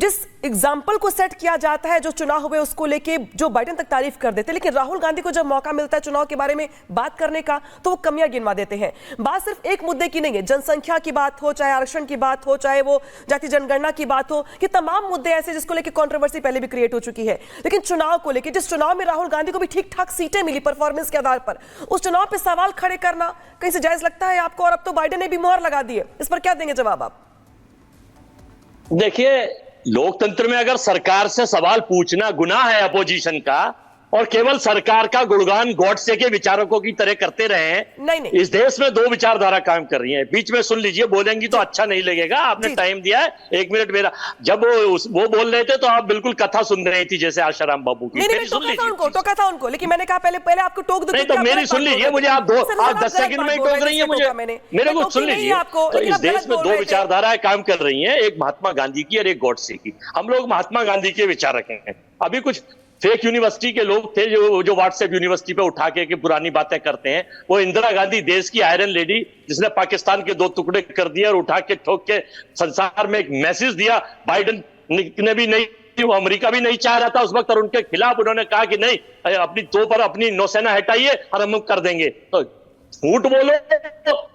जिस एग्जाम्पल को सेट किया जाता है, जो चुनाव हुए उसको लेके जो बाइडेन तक तारीफ कर देते हैं, लेकिन राहुल गांधी को जब मौका मिलता है चुनाव के बारे में बात करने का तो वो कमियां गिनवा देते हैं। बात सिर्फ एक मुद्दे की नहीं है, जनसंख्या की बात हो, चाहे आरक्षण की बात हो, चाहे वो जाति जनगणना की बात हो, कि तमाम मुद्दे ऐसे जिसको लेकर कंट्रोवर्सी पहले भी क्रिएट हो चुकी है। लेकिन चुनाव को लेकर, जिस चुनाव में राहुल गांधी को भी ठीक ठाक सीटें मिली परफॉर्मेंस के आधार पर, उस चुनाव पर सवाल खड़े करना कहीं से जायज लगता है आपको? और अब तो बाइडेन ने भी मुहर लगा दी है, इस पर क्या देंगे जवाब आप? देखिए, लोकतंत्र में अगर सरकार से सवाल पूछना गुनाह है अपोजिशन का, और केवल सरकार का गुणगान गॉडसे के विचारकों की तरह करते रहे हैं, नहीं। इस देश में दो विचारधारा काम कर रही है। बीच में सुन लीजिए, बोलेंगी तो अच्छा नहीं लगेगा। आपने टाइम दिया है 1 मिनट मेरा। जब वो बोल रहे थे तो आप बिल्कुल कथा सुन रही थी, जैसे आशाराम बाबू की। नहीं, टोका था उनको, लेकिन मैंने कहा पहले आपको टोक दूं। नहीं तो मेरी सुन लीजिए, मुझे आप 10 सेकंड में टोक रही है मुझे, मेरे को सुन लीजिए। तो इस देश में दो विचारधाराएं काम कर रही हैं, एक महात्मा गांधी की और एक गॉडसे की। हम लोग महात्मा गांधी के विचारक हैं। अभी कुछ फेक यूनिवर्सिटी के लोग थे जो व्हाट्सएप यूनिवर्सिटी पे उठा के पुरानी बातें करते हैं। वो इंदिरा गांधी, देश की आयरन लेडी, जिसने पाकिस्तान के 2 टुकड़े कर दिए और उठा के ठोक के संसार में एक मैसेज दिया। बाइडेन ने भी नहीं, वो अमेरिका भी नहीं चाह रहा था उस वक्त, और उनके खिलाफ उन्होंने कहा कि नहीं, अपनी तोप पर अपनी नौसेना हटाइए और हम कर देंगे। तो झूठ बोलो,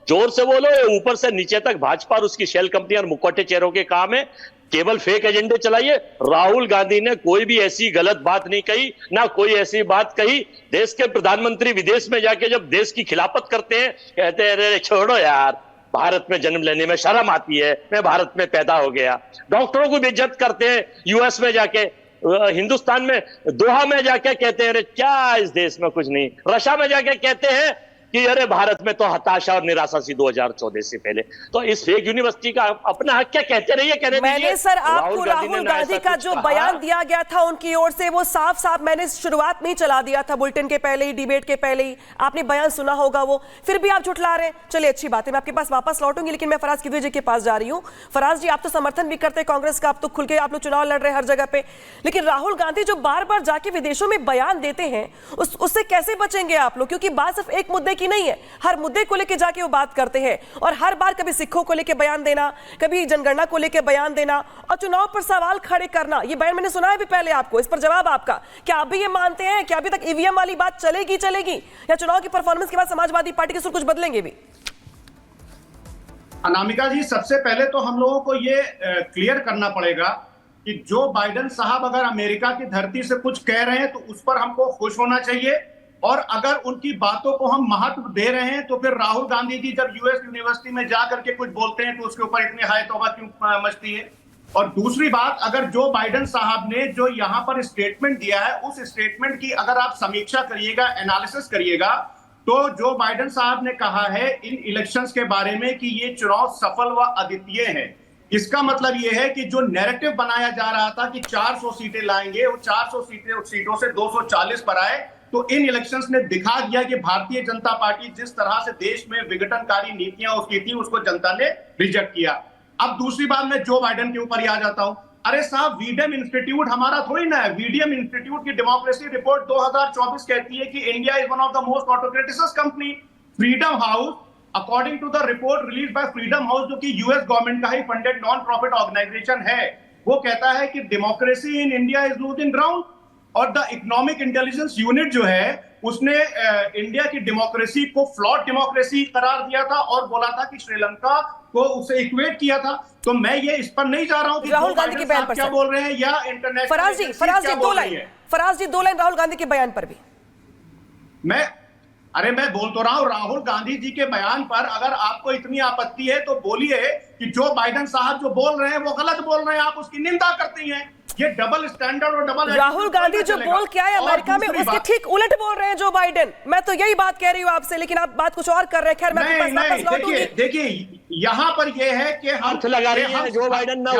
जोर से बोलो, ऊपर से नीचे तक भाजपा और उसकी शेल कंपनी और मुखौटे चेहरों के काम है। केवल फेक एजेंडे चलाइए। राहुल गांधी ने कोई भी ऐसी गलत बात नहीं कही, ना कोई ऐसी बात कही। देश के प्रधानमंत्री विदेश में जाके जब देश की खिलाफत करते हैं, कहते हैं अरे छोड़ो यार, भारत में जन्म लेने में शर्म आती है, मैं भारत में पैदा हो गया। डॉक्टरों को भी इज्जत करते हैं, यूएस में जाके, हिंदुस्तान में दोहा में जाके कहते हैं अरे क्या इस देश में कुछ नहीं। रशिया में जाके कहते हैं कि अरे भारत में तो हताशा और निराशा सी 2014 से पहले। तो इस फेक यूनिवर्सिटी का अपना हक क्या कहते रहिए, कहने दीजिए। मैंने सर आपको राहुल गांधी का जो बयान दिया गया था उनकी ओर से, वो साफ साफ मैंने शुरुआत में ही चला दिया था, बुलेटिन के पहले ही, डिबेट के पहले ही आपने बयान सुना होगा वो, फिर भी आप झुठला रहे हैं। चलिए अच्छी बात है, मैं आपके पास वापस लौटूंगी, लेकिन मैं फराज किदवई जी के पास जा रही हूँ। फराज जी, आप तो समर्थन भी करते हैं कांग्रेस का, आप तो खुल के आप लोग चुनाव लड़ रहे हैं हर जगह पे, लेकिन राहुल गांधी जो बार बार जाके विदेशों में बयान देते हैं, उससे कैसे बचेंगे आप लोग? क्योंकि बात सिर्फ एक मुद्दे की नहीं है, हर मुद्दे को लेकर जाके वो बात करते हैं, और हर बार कभी सिखों को लेकर बयान देना, कभी जनगणना को लेकर बयान देना, और चुनाव पर सवाल खड़े करना। ये बयान मैंने सुना है भी पहले आपको, इस पर जवाब आपका। क्या आप भी ये मानते हैं कि अभी तक ईवीएम वाली बात चलेगी, या चुनाव की परफॉर्मेंस के बाद समाजवादी पार्टी के सुर कुछ बदलेंगे भी? अनामिका जी, सबसे पहले तो हम लोगों को ये क्लियर करना पड़ेगा कि जो बाइडेन साहब अगर अमेरिका की धरती से कुछ कह रहे हैं तो उस पर हमको खुश होना चाहिए, और अगर उनकी बातों को हम महत्व दे रहे हैं तो फिर राहुल गांधी जी जब यूएस यूनिवर्सिटी में जा करके कुछ बोलते हैं तो उसके ऊपर इतनी हाय तौबा क्यों मचती है। और दूसरी बात, अगर जो बाइडेन साहब ने जो यहाँ पर स्टेटमेंट दिया है, उस स्टेटमेंट की अगर आप समीक्षा करिएगा, एनालिसिस करिएगा, तो जो बाइडेन साहब ने कहा है इन इलेक्शंस के बारे में कि ये चुनाव सफल व अद्वितीय है, इसका मतलब ये है कि जो नैरेटिव बनाया जा रहा था कि 400 सीटें लाएंगे, वो 400 सीटों से 240 पर आए। तो इन इलेक्शंस ने दिखा दिया कि भारतीय जनता पार्टी जिस तरह से देश में विघटनकारी नीतियां उसकी थी, उसको जनता ने रिजेक्ट किया। अब दूसरी बात, मैं जो बाइडेन के ऊपर ही आ जाता हूं। अरे साहब, वीडियम इंस्टीट्यूट हमारा थोड़ी ना है। वीडियम इंस्टीट्यूट की डेमोक्रेसी रिपोर्ट 2024 कहती है कि India is one of the most autocratic country. Freedom House, according to the report release by Freedom House, जो कि यूएस गवर्नमेंट का ही फंडेड नॉन प्रॉफिट ऑर्गेनाइजेशन है, वो कहता है कि democracy in India is losing ground. और द इकोनॉमिक इंटेलिजेंस यूनिट जो है उसने इंडिया की डेमोक्रेसी को फ्लॉट डेमोक्रेसी करार दिया था और बोला था कि श्रीलंका को उसे इक्वेट किया था। तो मैं ये इस पर नहीं जा रहा हूं कि राहुल गांधी के बयान पर क्या बोल रहे हैं या इंटरनेशनल। फराज जी 2 लाइन राहुल गांधी के बयान पर भी। मैं बोल तो रहा हूं, राहुल गांधी जी के बयान पर अगर आपको इतनी आपत्ति है तो बोलिए कि जो बाइडेन साहब जो बोल रहे हैं वो गलत बोल रहे हैं, आप उसकी निंदा करती हैं। ये डबल स्टैंडर्ड और डबल, राहुल गांधी जो बोल क्या है अमेरिका में, उसके ठीक उलट बोल रहे हैं जो बाइडेन। मैं तो यही बात कह रही हूं आपसे, लेकिन आप बात कुछ और कर रहे हैं। खैर, मैं देखिए यहाँ पर ये है कि हम लगा रहे हैं जो बाइडेन ना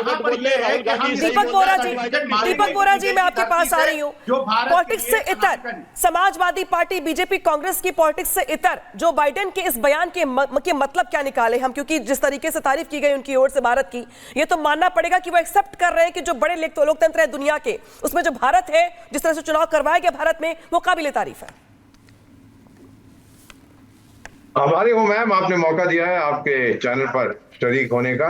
दीपक बोरा जी मैं आपके पास आ रही हूँ। पॉलिटिक्स से इतर, समाजवादी पार्टी, बीजेपी, कांग्रेस की पॉलिटिक्स से इतर जो बाइडेन के इस बयान के मतलब क्या निकाले हम? क्योंकि जिस तरीके से तारीफ की गई उनकी ओर से भारत की, ये तो मानना पड़ेगा कि वो एक्सेप्ट कर रहे हैं कि जो बड़े लोकतंत्र है दुनिया के, उसमें जो भारत है, जिस तरह से चुनाव करवाया गया भारत में, वो काबिले तारीफ है। आभारी हूं मैम, आपने मौका दिया है आपके चैनल पर शरीक होने का।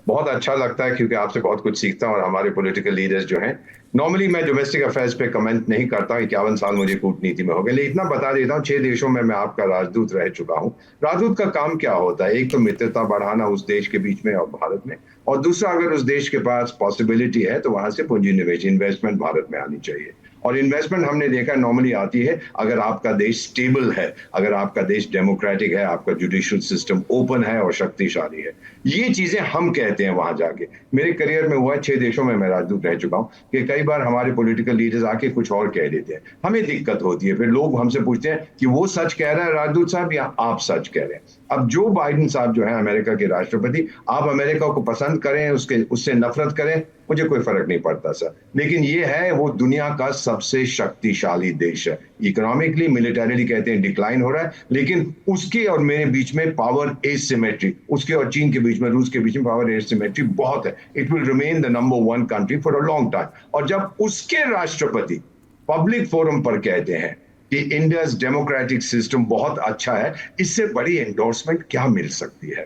बहुत अच्छा लगता है क्योंकि आपसे बहुत कुछ सीखता हूं और हमारे पॉलिटिकल लीडर्स जो हैं। नॉर्मली मैं डोमेस्टिक अफेयर्स पे कमेंट नहीं करता, 51 साल मुझे कूटनीति में हो गए, लेकिन इतना बता देता हूँ 6 देशों में मैं आपका राजदूत रह चुका हूँ। राजदूत का काम क्या होता है? एक तो मित्रता बढ़ाना उस देश के बीच में और भारत में, और दूसरा अगर उस देश के पास पॉसिबिलिटी है तो वहां से पूंजी निवेश इन्वेस्टमेंट भारत में आनी चाहिए। और इन्वेस्टमेंट हमने देखा नॉर्मली आती है अगर आपका देश स्टेबल है, अगर आपका देश डेमोक्रेटिक है, आपका जुडिशियल सिस्टम ओपन है और शक्तिशाली है। ये चीजें हम कहते हैं वहां जाके। मेरे करियर में हुआ 6 देशों में मैं राजदूत रह चुका हूं कि कई बार हमारे पॉलिटिकल लीडर्स आके कुछ और कह देते हैं, हमें दिक्कत होती है। फिर लोग हमसे पूछते हैं कि वो सच कह रहा है राजदूत साहब या आप सच कह रहे हैं। अब जो बाइडेन साहब जो है अमेरिका के राष्ट्रपति, आप अमेरिका को पसंद करें, उससे नफरत करें, मुझे कोई फर्क नहीं पड़ता सर, लेकिन ये है वो दुनिया का सबसे शक्तिशाली देश है। इकोनॉमिकली, मिलिटरीली कहते हैं डिक्लाइन हो रहा है, लेकिन उसके और मेरे बीच में पावर एसिमेट्री, उसके और चीन के बीच में, रूस के बीच में पावर एसिमेट्री बहुत है। It will remain the number 1 country for a long time. और जब उसके राष्ट्रपति पब्लिक फोरम पर कहते हैं कि इंडियाज डेमोक्रेटिक सिस्टम बहुत अच्छा है, इससे बड़ी एंडोर्समेंट क्या मिल सकती है?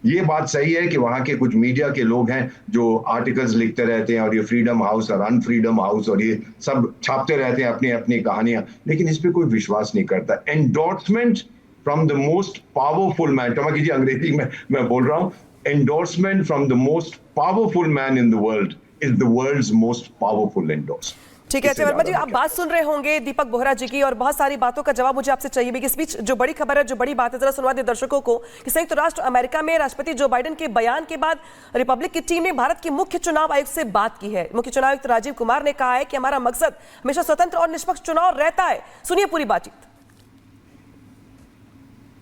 ये बात सही है कि वहां के कुछ मीडिया के लोग हैं जो आर्टिकल्स लिखते रहते हैं और ये फ्रीडम हाउस और अनफ्रीडम हाउस और ये सब छापते रहते हैं अपनी अपनी कहानियां, लेकिन इस पे कोई विश्वास नहीं करता। Endorsement from the most powerful man, क्षमा कीजिए अंग्रेजी में मैं बोल रहा हूं, endorsement from the most powerful man in the world is the world's most powerful endorsement. ठीक है वर्मा जी, आप बात सुन रहे होंगे दीपक बोहरा जी की और बहुत सारी बातों का जवाब मुझे आपसे चाहिए भी। इस बीच जो बड़ी खबर है, जो बड़ी बात है, जरा सुनवा दे दर्शकों को कि संयुक्त राष्ट्र अमेरिका में राष्ट्रपति जो बाइडेन के बयान के बाद रिपब्लिक की टीम ने भारत के मुख्य चुनाव आयुक्त से बात की है। मुख्य चुनाव आयुक्त राजीव कुमार ने कहा है कि हमारा मकसद हमेशा स्वतंत्र और निष्पक्ष चुनाव रहता है। सुनिए पूरी बातचीत।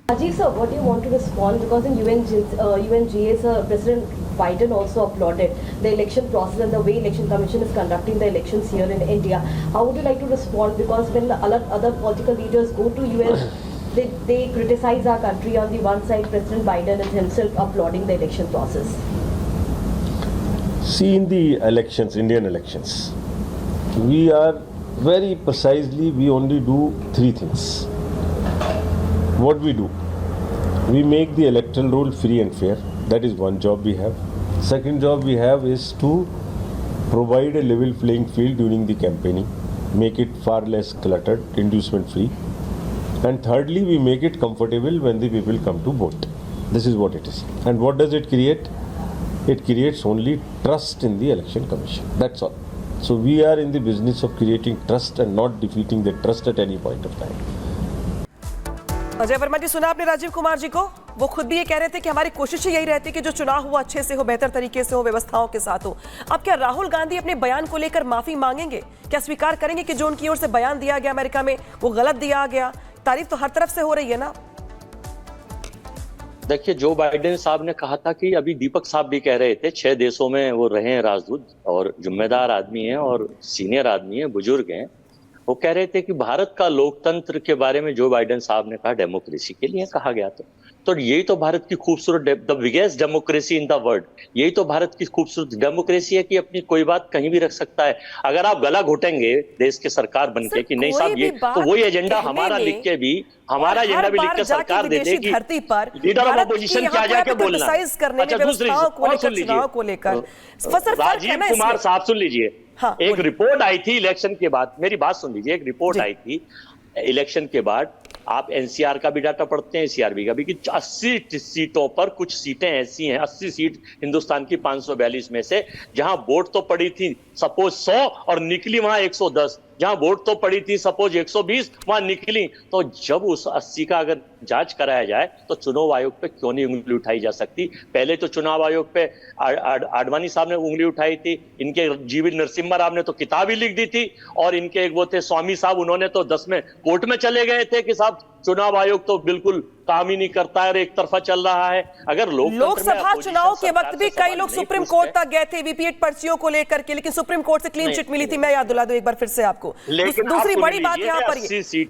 Rajiv sir, what do you want to respond? Because in UNGA, President Biden also applauded the election process and the way Election Commission is conducting the elections here in India. How would you like to respond? Because when the other political leaders go to US, they criticize our country. On the one side, President Biden is himself applauding the election process. See, in the elections, Indian elections, we are very precisely, we only do 3 things. What we do, we make the electoral roll free and fair. That is one job we have. Second job we have is to provide a level playing field during the campaigning, make it far less cluttered, inducement free. And thirdly, we make it comfortable when the people come to vote. This is what it is. And what does it create? It creates only trust in the Election Commission. That's all. So we are in the business of creating trust and not defeating the trust at any point of time. Ajay Verma जी, सुना आपने राजीव कुमार जी को? वो खुद भी ये कह रहे थे कि हमारी कोशिश यही रहती है कि जो चुनाव हुआ अच्छे से हो, बेहतर तरीके से हो, व्यवस्थाओं के साथ हो। अब क्या राहुल गांधी अपने बयान को लेकर माफी मांगेंगे? क्या स्वीकार करेंगे कि जो उनकी ओर से बयान दिया गया अमेरिका में वो गलत दिया गया? तारीफ तो हर तरफ से हो रही है ना। देखिए, जो बाइडेन साहब ने कहा था कि अभी दीपक साहब भी कह रहे थे, 6 देशों में वो रहे हैं राजदूत और जिम्मेदार आदमी हैं और सीनियर आदमी हैं, बुजुर्ग हैं। वो कह रहे थे कि भारत का लोकतंत्र के बारे में जो बाइडेन साहब ने कहा डेमोक्रेसी के लिए कहा गया तो यही तो भारत की खूबसूरत, the biggest democracy in the world, यही तो भारत की खूबसूरत डेमोक्रेसी है कि अपनी कोई बात कहीं भी रख सकता है। अगर आप गला घोटेंगे देश के सरकार बनके कि नहीं साहब ये तो वही एजेंडा हमारा लिख के भी, हमारा एजेंडा भी लिख के सरकार दे देगी, लीडर ऑफ अपोजिशन क्या जाके बोलना। अच्छा, दूसरी चुनाव को लेकर राजीव कुमार साहब सुन लीजिए। हाँ, एक रिपोर्ट आई थी इलेक्शन के बाद, मेरी बात सुन लीजिए, एक रिपोर्ट आई थी इलेक्शन के बाद। आप एनसीआर का भी डाटा पढ़ते हैं, सीआरबी का भी, कि 80 सीटों पर कुछ सीटें ऐसी हैं, 80 सीट हिंदुस्तान की 542 में से, जहां वोट तो पड़ी थी सपोज 100 और निकली वहां 110, जहां वोट तो पड़ी थी सपोज 120 वहां निकली। तो जब उस 80 का अगर जांच कराया जाए तो चुनाव आयोग पे क्यों नहीं उंगली उठाई जा सकती? पहले तो चुनाव आयोग पे आडवाणी साहब ने उंगली उठाई थी, इनके जीवी नरसिम्हा राव ने तो किताब ही लिख दी थी, और इनके एक वो थे स्वामी साहब, उन्होंने तो 10 में कोर्ट में चले गए थे कि साहब चुनाव आयोग तो बिल्कुल काम ही नहीं करता है और एक तरफा चल रहा है। अगर लोकसभा चुनाव के वक्त भी कई लोग सुप्रीम कोर्ट तक गए थे वीपीएट पर्चियों को लेकर के, लेकिन सुप्रीम कोर्ट से क्लीन चिट मिली थी। मैं याद दिला दूं एक बार फिर से आपको। दूसरी बड़ी बात यहाँ पर,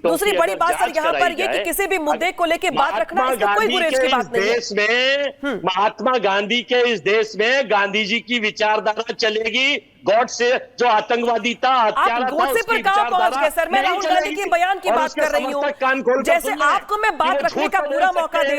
दूसरी बड़ी बात सर यहाँ पर ये कि किसी भी मुद्दे को लेकर बात रखना कोई गुरेज की बात नहीं है। देश में महात्मा गांधी के इस देश में गांधी जी की विचारधारा चलेगी। गॉड से जो आतंकवादी था, हत्यारा था, उसकी विचारधारा। सर मैं राहुल गांधी के बयान की बात कर रही हूँ, जैसे आपको मैं बात रखने का पूरा मौका दे